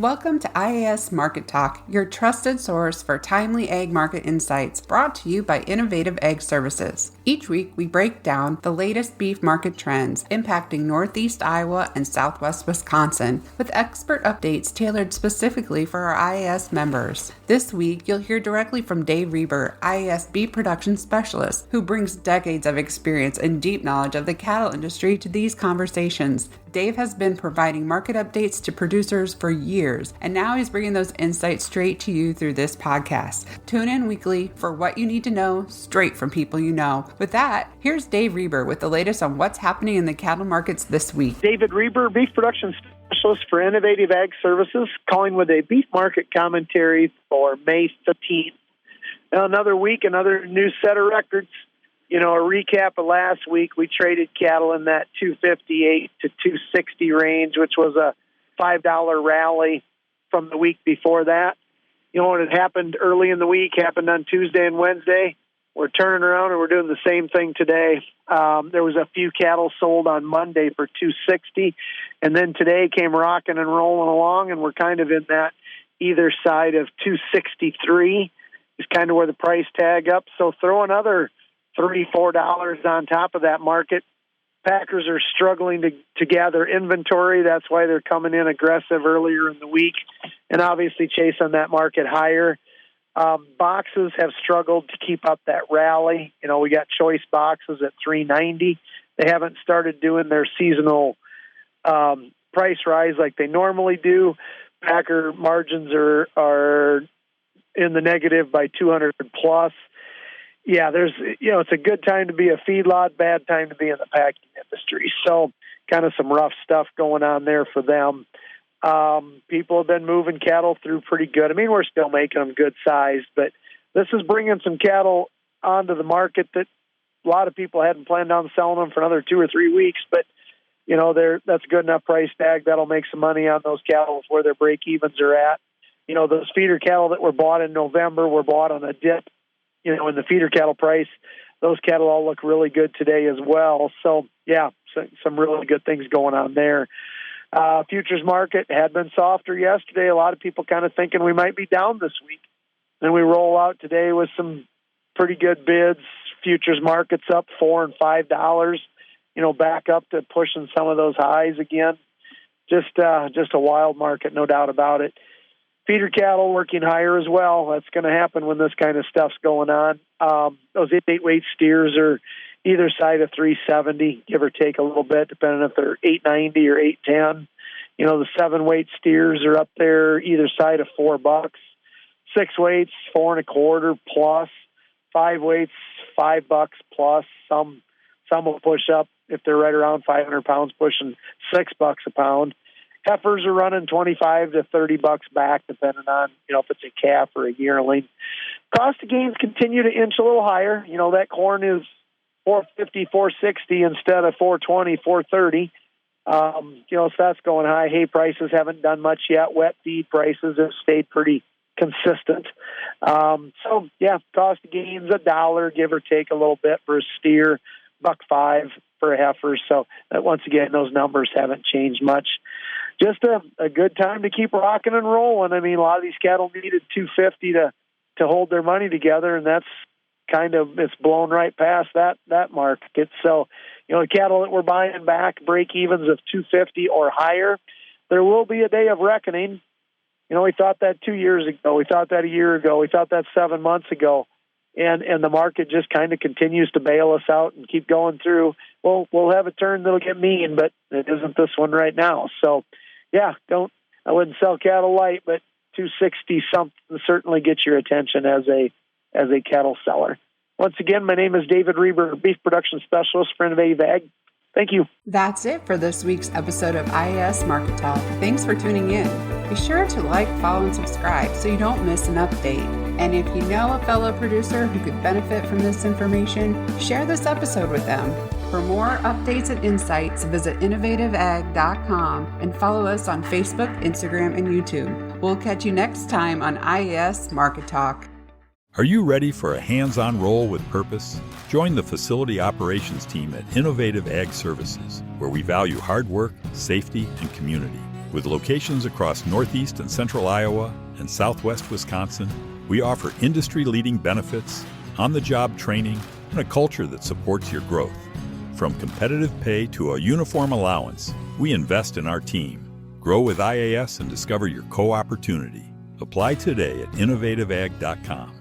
Welcome to IAS Market Talk, your trusted source for timely ag market insights, brought to you by Innovative Ag Services. Each week, we break down the latest beef market trends impacting Northeast Iowa and Southwest Wisconsin, with expert updates tailored specifically for our IAS members. This week, you'll hear directly from Dave Rueber, IAS Beef Production Specialist, who brings decades of experience and deep knowledge of the cattle industry to these conversations. Dave has been providing market updates to producers for years, and now he's bringing those insights straight to you through this podcast. Tune in weekly for what you need to know straight from people you know. With that, here's Dave Rueber with the latest on what's happening in the cattle markets this week. David Rueber, Beef Production Specialist for Innovative Ag Services, calling with a beef market commentary for May 15th. Now, another week, another new set of records. You know, a recap of last week, we traded cattle in that 258 to 260 range, which was a $5 rally from the week before that. You know, what had happened early in the week, happened on Tuesday and Wednesday. We're turning around and we're doing the same thing today. There was a few cattle sold on Monday for 260, and then today came rocking and rolling along, and we're kind of in that either side of 263 is kind of where the price tag up. So throw another $3-4 on top of that market. Packers are struggling to gather inventory. That's why they're coming in aggressive earlier in the week and obviously chasing that market higher. Boxes have struggled to keep up that rally. You know, we got choice boxes at $3.90. They haven't started doing their seasonal price rise like they normally do. Packer margins are in the negative by 200 plus. Yeah, it's a good time to be a feedlot, bad time to be in the packing industry. So kind of some rough stuff going on there for them. People have been moving cattle through pretty good. I mean, we're still making them good size, but this is bringing some cattle onto the market that a lot of people hadn't planned on selling them for another 2 or 3 weeks. But, you know, that's a good enough price tag. That'll make some money on those cattle where their break-evens are at. You know, those feeder cattle that were bought in November were bought on a dip. You know, in the feeder cattle price, those cattle all look really good today as well. So, yeah, some really good things going on there. Futures market had been softer yesterday. A lot of people kind of thinking we might be down this week. Then we roll out today with some pretty good bids. Futures market's up $4 and $5. You know, back up to pushing some of those highs again. Just a wild market, no doubt about it. Feeder cattle working higher as well. That's going to happen when this kind of stuff's going on. Those 8-weight steers are either side of 370, give or take a little bit, depending if they're 890 or 810. You know, the 7-weight steers are up there either side of $4. 6 weights, $4.25 plus. 5 weights, $5 plus. Some will push up if they're right around 500 pounds, pushing $6 a pound. Heifers are running $25 to $30 back, depending on, you know, if it's a calf or a yearling. Cost of gains continue to inch a little higher. You know, that corn is $4.50, $4.60 instead of $4.20, $4.30. You know, so that's going high. Hay prices haven't done much yet. Wet feed prices have stayed pretty consistent. So, yeah, cost of gains $1, give or take a little bit for a steer, $1.05 for a heifer. So, once again, those numbers haven't changed much. Just a good time to keep rocking and rolling. I mean, a lot of these cattle needed $250 to hold their money together, and that's kind of, it's blown right past that market. So, you know, the cattle that we're buying back, break evens of $250 or higher, there will be a day of reckoning. You know, we thought that 2 years ago, we thought that a year ago, we thought that 7 months ago, and the market just kind of continues to bail us out and keep going through. Well, we'll have a turn that'll get mean, but it isn't this one right now. So, yeah, I wouldn't sell cattle light, but 260 something certainly gets your attention as a cattle seller. Once again, my name is David Rueber, Beef Production Specialist for Innovative Ag. Thank you. That's it for this week's episode of IAS Market Talk. Thanks for tuning in. Be sure to like, follow, and subscribe so you don't miss an update. And if you know a fellow producer who could benefit from this information, share this episode with them. For more updates and insights, visit innovativeag.com and follow us on Facebook, Instagram, and YouTube. We'll catch you next time on IAS Market Talk. Are you ready for a hands-on role with purpose? Join the facility operations team at Innovative Ag Services, where we value hard work, safety, and community. With locations across northeast and central Iowa and southwest Wisconsin, we offer industry-leading benefits, on-the-job training, and a culture that supports your growth. From competitive pay to a uniform allowance, we invest in our team. Grow with IAS and discover your co-opportunity. Apply today at innovativeag.com.